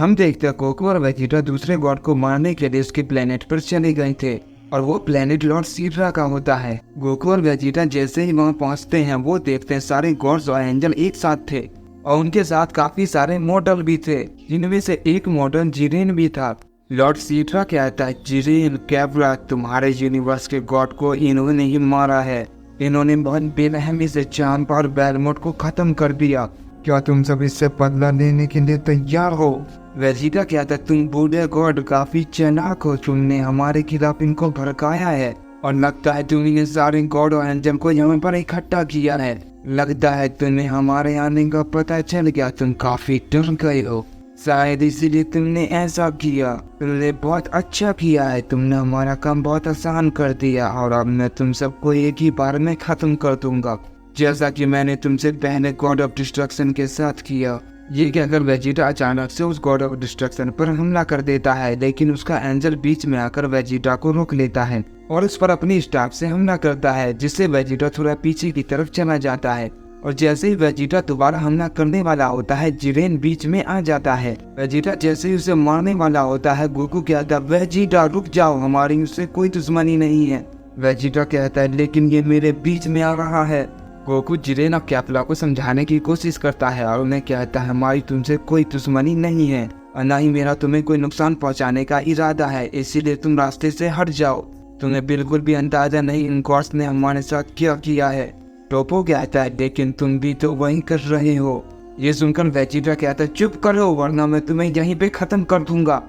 हम देखते हैं गोकू और वेजिटा दूसरे गॉड को मारने के लिए उसके प्लेनेट पर चले गए थे और वो प्लेनेट लॉर्ड सीड्रा का होता है। गोकू और वेजिटा जैसे ही वहाँ पहुँचते हैं वो देखते हैं सारे गॉड्स और एंजल एक साथ थे और उनके साथ काफी सारे मॉडल भी थे, जिनमें से एक मॉडल जिरेन भी था। लॉर्ड सीड्रा कहता है, जिरेन कैब्रा, तुम्हारे यूनिवर्स के गॉड को इन्होंने ही मारा है। इन्होंने बहुत बेरहमी से चांप और बेलमोट को खत्म कर दिया। क्या तुम सब इससे बदला लेने के लिए तैयार हो? वेजिटा कहता है, तुम बूढ़े गॉड काफी चालाक हो, तुमने हमारे खिलाफ इनको भड़काया है और लगता है तुमने सारे गॉड और एंजल को यहाँ पर इकट्ठा किया है। लगता है तुम्हें हमारे आने का पता चल गया, तुम काफी डर गए हो, शायद इसीलिए तुमने ऐसा किया। तुमने बहुत अच्छा किया है, तुमने हमारा काम बहुत आसान कर दिया और अब मैं तुम सबको एक ही बार में खत्म कर दूंगा, जैसा कि मैंने तुमसे पहले गॉड ऑफ डिस्ट्रक्शन के साथ किया। ये कहकर वेजिटा अचानक से उस गॉड ऑफ डिस्ट्रक्शन पर हमला कर देता है, लेकिन उसका एंजल बीच में आकर वेजिटा को रोक लेता है और उस पर अपनी स्टाफ से हमला करता है, जिससे वेजिटा थोड़ा पीछे की तरफ चला जाता है। और जैसे ही वेजिटा दोबारा हमला करने वाला होता है, जिरेन बीच में आ जाता है। वेजिटा जैसे ही उसे मारने वाला होता है, गोकू कहता है, वेजिटा रुक जाओ, हमारी उससे कोई दुश्मनी नहीं है। वेजिटा कहता है, लेकिन ये मेरे बीच में आ रहा है। गोकू जिरेन और कैप्ला को समझाने की कोशिश करता है और उन्हें कहता है, हमारी तुमसे कोई दुश्मनी नहीं है और न ही मेरा तुम्हें कोई नुकसान पहुंचाने का इरादा है, इसीलिए तुम रास्ते से हट जाओ। तुम्हें बिल्कुल भी अंदाजा नहीं इन गॉड्स ने हमारे साथ क्या किया है। टोपो कहता है, लेकिन तुम भी तो वही कर रहे हो। ये सुनकर वेजिटा कहता है, चुप करो वरना मैं तुम्हें यहीं पे खत्म कर दूंगा।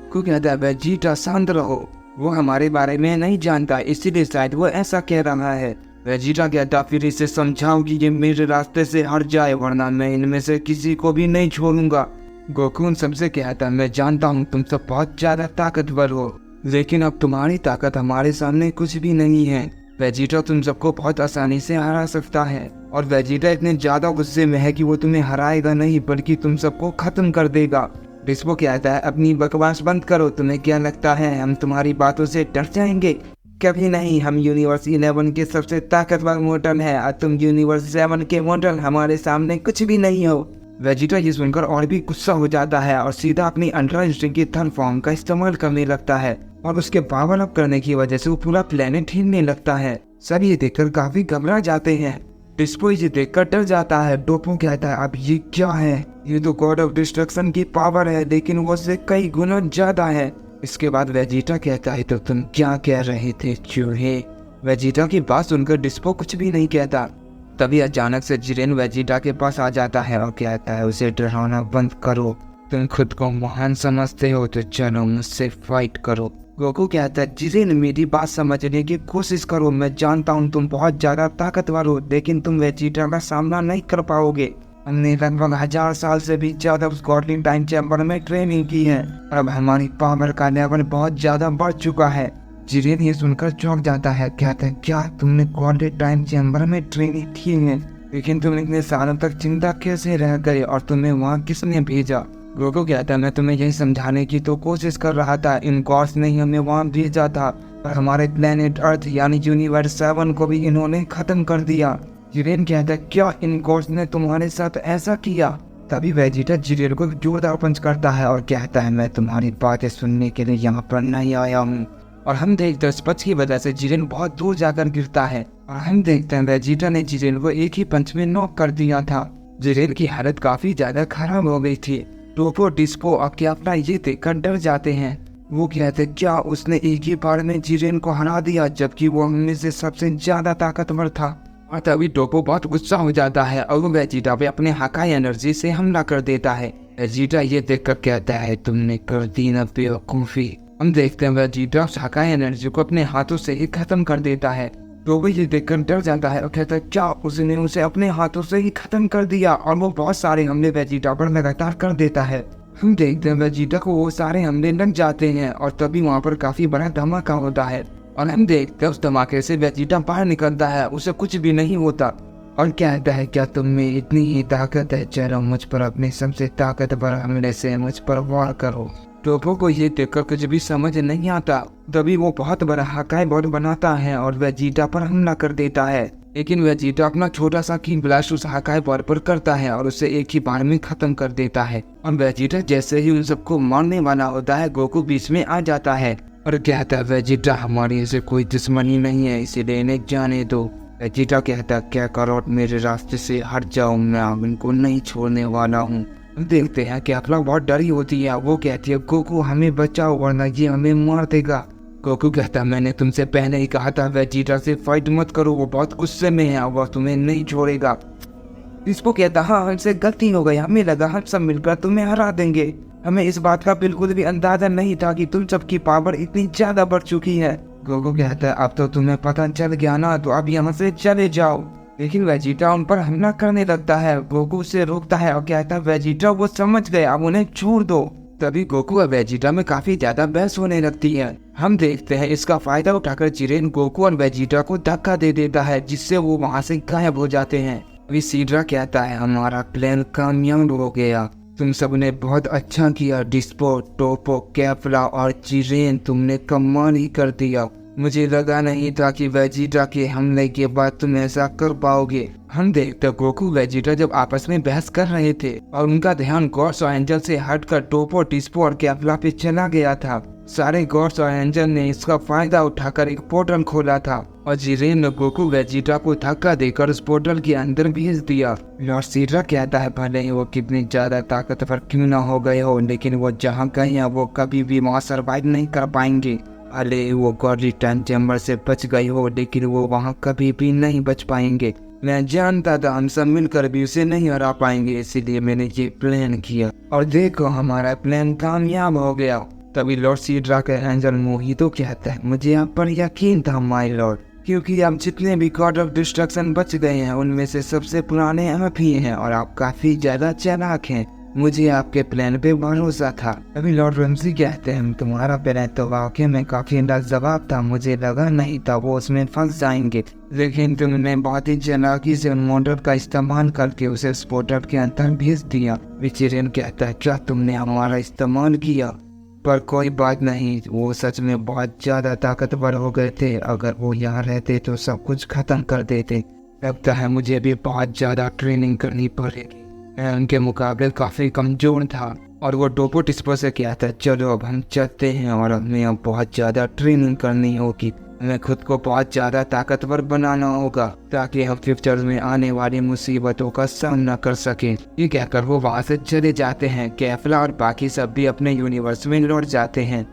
गोकू कहता है, वेजिटा शांत रहो, वो हमारे बारे में नहीं जानता, इसीलिए शायद वो ऐसा कह रहा है। वेजिटा कहता, फिर इसे समझाओ कि ये मेरे रास्ते से हट जाए वरना मैं इनमें से किसी को भी नहीं छोड़ूंगा। गोकू उन सबसे कहता, मैं जानता हूँ तुम सब बहुत ज्यादा ताकतवर हो, लेकिन अब तुम्हारी ताकत हमारे सामने कुछ भी नहीं है। वेजिटा तुम सबको बहुत आसानी से हरा सकता है और वेजिटा इतने ज्यादा गुस्से में है कि वो तुम्हें हराएगा नहीं बल्कि तुम सबको खत्म कर देगा। डिस्पो कहता है, अपनी बकवास बंद करो, तुम्हें क्या लगता है हम तुम्हारी बातों से डर जाएंगे? कभी नहीं, हम यूनिवर्स 11 के सबसे ताकतवर मॉडल है और तुम यूनिवर्स 7 के मॉडल हमारे सामने कुछ भी नहीं हो। वेजिटा ये सुनकर और भी गुस्सा हो जाता है और सीधा अपनी अल्ट्रा इंस्टिंक्ट की थर्ड फॉर्म का इस्तेमाल करने लगता है और उसके पावर अप करने की वजह से वो पूरा प्लेनेट हिलने लगता है। सब ये देखकर काफी घबरा जाते हैं। डिस्पो ये देखकर डर जाता है। टोपो कहता है, अब ये क्या है? ये तो गॉड ऑफ डिस्ट्रक्शन की पावर है, लेकिन वो उससे कई गुना ज्यादा है। इसके बाद वेजिटा कहता है, तो तुम क्या कह रहे थे चूहे? वेजिटा की बात सुनकर डिस्पो कुछ भी नहीं कहता। तभी अचानक से जिरेन वेजिटा के पास आ जाता है और कहता है, उसे डराना बंद करो, तुम खुद को महान समझते हो तो चलो मुझसे फाइट करो। गोकू कहता है, जिरेन मेरी बात समझने की कोशिश करो, मैं जानता हूँ तुम बहुत ज्यादा ताकतवर हो, लेकिन तुम वेजिटा का सामना नहीं कर पाओगे। हमने लगभग 1000 साल से भी ज्यादा उस गॉडली टाइम चैम्बर में ट्रेनिंग की है, अब हमारी पावर का लेवल बहुत ज्यादा बढ़ चुका है। जिरेन ये सुनकर चौंक जाता है, कहता है, क्या तुमने गॉडली टाइम चैम्बर में ट्रेनिंग की है? लेकिन तुम इतने सालों तक जिंदा कैसे रह गए और तुम्हें वहाँ किसने भेजा? गोकू कहता है, मैं तुम्हें यही समझाने की तो कोशिश कर रहा था, इन गॉड्स ने हमें वहाँ भेजा था और हमारे प्लेनेट अर्थ यानी यूनिवर्स 7 को भी इन्होंने खत्म कर दिया। जिरेन कहता है, क्या इन गॉड्स ने तुम्हारे साथ ऐसा किया? तभी वेजिटा जिरेन को जोरदार पंच करता है और कहता है, मैं तुम्हारी बातें सुनने के लिए यहाँ पर नहीं आया हूँ। और हम देखते हैं इस पंच की वजह से जिरेन बहुत दूर जाकर गिरता है और हम देखते हैं वेजिटा ने जिरेन को एक ही पंच में नॉक कर दिया था। जिरेन की हालत काफी ज्यादा खराब हो गई थी। टोपो, डिस्पो और कैप्ला ये देखकर डर जाते हैं। वो कहते, क्या उसने एक ही बार में जिरेन को हरा दिया जबकि वो हमने से सबसे ज्यादा ताकतवर था? और तभी टोपो बहुत गुस्सा हो जाता है और वो वेजिटा पे अपने हकाई एनर्जी से हमला कर देता है। वेजिटा ये देखकर कहता है, तुमने कर दी ना बेवकूफी। हम देखते हैं वेजिटा उस हकाई एनर्जी को अपने हाथों से ही खत्म कर देता है। टोपो ये देखकर डर जाता है और कहता है, क्या उसने उसे अपने हाथों से ही खत्म कर दिया? और वो बहुत सारे हमले वेजिटा पर लगातार कर देता है। हम देखते हैं वेजिटा को वो सारे हमले लग जाते हैं और तभी वहाँ पर काफी बड़ा धमाका होता है और हम देखते हैं उस धमाके से वेजिटा बाहर निकलता है, उसे कुछ भी नहीं होता और कहता है, क्या तुम में इतनी ही ताकत है? चलो मुझ पर अपने सबसे ताकतवर हमले से मुझ पर वार करो। टोपो को ये देखकर कुछ भी समझ नहीं आता। तभी वो बहुत बड़ा हकाई बोर्ड बनाता है और वेजिटा पर हमला कर देता है। लेकिन वेजिटा अपना छोटा सा की ब्लास्ट उस हकाई बोर्ड पर करता है और उसे एक ही बार में खत्म कर देता है। और वेजिटा जैसे ही उन सबको मारने वाला होता है, गोकू बीच में आ जाता है और कहता है वेजिटा हमारी ऐसे कोई दुश्मनी नहीं है, इसीलिए इन्हें जाने दो। वेजिटा कहता है क्या करो, मेरे रास्ते से हट जाओ, मैं इनको नहीं छोड़ने वाला हूँ। देखते हैं कैफ्ला बहुत डरी होती है। वो कहती है गोकू हमें बचाओ वरना ये हमें मार देगा। गोकू कहता है मैंने तुमसे पहले ही कहा था वेजिटा से फाइट मत करो, वो बहुत गुस्से में है, वो तुम्हें नहीं छोड़ेगा। इसको कहता हाँ हमसे गलती हो गई, हमें लगा हम सब मिलकर तुम्हें हरा देंगे, हमें इस बात का बिल्कुल भी अंदाजा नहीं था कि तुम सबकी पावर इतनी ज्यादा बढ़ चुकी है। गोकू कहता है अब तो तुम्हें पता चल गया ना, तो अब यहाँ से चले जाओ। लेकिन वेजिटा उन पर हमला करने लगता है। गोकू उसे रोकता है और कहता है वेजिटा वो समझ गए, अब उन्हें छोड़ दो। तभी गोकू और वेजिटा में काफी ज्यादा बहस होने लगती है। हम देखते हैं इसका फायदा उठाकर जिरेन गोकू और वेजिटा को धक्का दे देता है, जिससे वो वहाँ से गायब हो जाते हैं। अभी सीड्रा कहता है हमारा प्लान कामयाब हो गया, तुम सबने बहुत अच्छा किया। डिस्पो, टोपो, कैफ्ला और जिरेन, तुमने कमाल ही कर दिया। मुझे लगा नहीं था कि वेजिटा के हमले के बाद तुम ऐसा कर पाओगे। हम देखते गोकू वेजिटा जब आपस में बहस कर रहे थे और उनका ध्यान गॉड्स और एंजल से हटकर टोपो, डिस्पो और कैफ्ला पे चला गया था। सारे गॉड्स और एंजल ने इसका फायदा उठाकर एक पोर्टल खोला था और जिरेन ने गोकू वेजिटा को धक्का देकर उस पोर्टल के अंदर भेज दिया। लॉर्ड सीड्रा कहता है भले ही वो कितनी ज्यादा ताकतवर क्यों ना हो गए हो, लेकिन वो जहाँ गए हैं वो कभी भी वहाँ सर्वाइव नहीं कर पाएंगे। भले वो गॉडली टाइम चैम्बर से बच गई हो, लेकिन वो वहाँ कभी भी नहीं बच पाएंगे। मैं जानता था हम सब मिलकर भी उसे नहीं हरा पाएंगे, इसीलिए मैंने ये प्लान किया और देखो हमारा प्लान कामयाब हो गया। तभी लॉर्ड सीड्रा का एंजल मोहितो कहता है मुझे आप पर यकीन था माय लॉर्ड, क्योंकि आप जितने भी गॉड ऑफ डिस्ट्रक्शन बच गए हैं उनमें से सबसे पुराने आप ही हैं और आप काफी ज्यादा चालाक हैं। मुझे आपके प्लान पे भरोसा था। अभी लॉर्ड रमसी कहते हैं तुम्हारा प्लान तो वाकई में काफी लाजवाब था, मुझे लगा नहीं था वो उसमें फंस जाएंगे, लेकिन तुमने बहुत ही चालाकी से उन मॉडल का इस्तेमाल करके उसे स्पोर्टर के अंदर भेज दिया। विचिरेन कहता है क्या तुमने हमारा इस्तेमाल किया? पर कोई बात नहीं, वो सच में बहुत ज्यादा ताकतवर हो गए थे, अगर वो यहाँ रहते तो सब कुछ खत्म कर देते। लगता है मुझे भी बहुत ज्यादा ट्रेनिंग करनी पड़ेगी, मैं उनके मुकाबले काफी कमजोर था। और वो टोपो डिस्पो से कहता है चलो अब हम चलते हैं और हमें अब बहुत ज्यादा ट्रेनिंग करनी होगी, हमें खुद को बहुत ज्यादा ताकतवर बनाना होगा ताकि हम फ्यूचर में आने वाली मुसीबतों का सामना कर सकें। ये कहकर वो वहाँ से चले जाते हैं। कैफ्ला और बाकी सब भी अपने यूनिवर्स में लौट जाते हैं।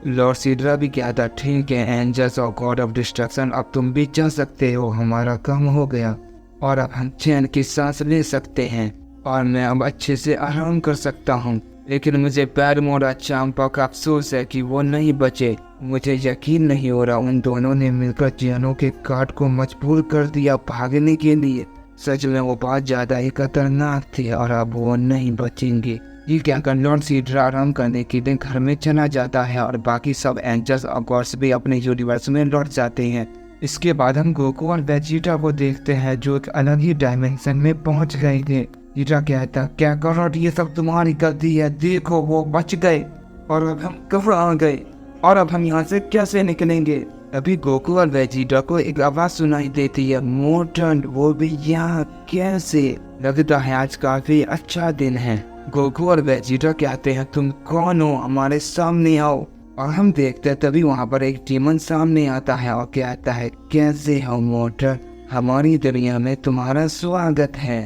लॉर्ड सीड्रा भी कहता ठीक है एंजल्स और गॉड ऑफ डिस्ट्रक्शन, अब तुम भी जा सकते हो, हमारा काम हो गया और अब हम चैन की सांस ले सकते हैं और मैं अब अच्छे से आराम कर सकता हूँ। लेकिन मुझे पैरमोर और चांपा का अफसोस है कि वो नहीं बचे। मुझे यकीन नहीं हो रहा उन दोनों ने मिलकर जियानो के गार्ड को मजबूर कर दिया भागने के लिए। सच में वो बहुत ज्यादा ही खतरनाक थे और अब वो नहीं बचेंगे। ये कहकर लॉर्ड सीड्रा आराम करने के लिए घर में चला जाता है और बाकी सब एंजल्स और गॉड्स भी अपने यूनिवर्स में लौट जाते हैं। इसके बाद हम गोकू और वेजिटा को देखते हैं जो एक अलग ही डायमेंशन में पहुंच गए थे। जीटा कहता क्या करो, ये सब तुम्हारी गलती है, देखो वो बच गए और अब हम घबरा गए और अब हम यहाँ से कैसे निकलेंगे। अभी गोकू और वेजिटा को एक आवाज सुनाई देती है मोटन, वो भी यहाँ कैसे? लगता है आज काफी अच्छा दिन है। गोकू और वेजिटा कहते हैं तुम कौन हो, हमारे सामने आओ। और हम देखते हैं तभी वहाँ पर एक डीमन सामने आता है और कहता है कैसे हो मोटन, हमारी दुनिया में तुम्हारा स्वागत है।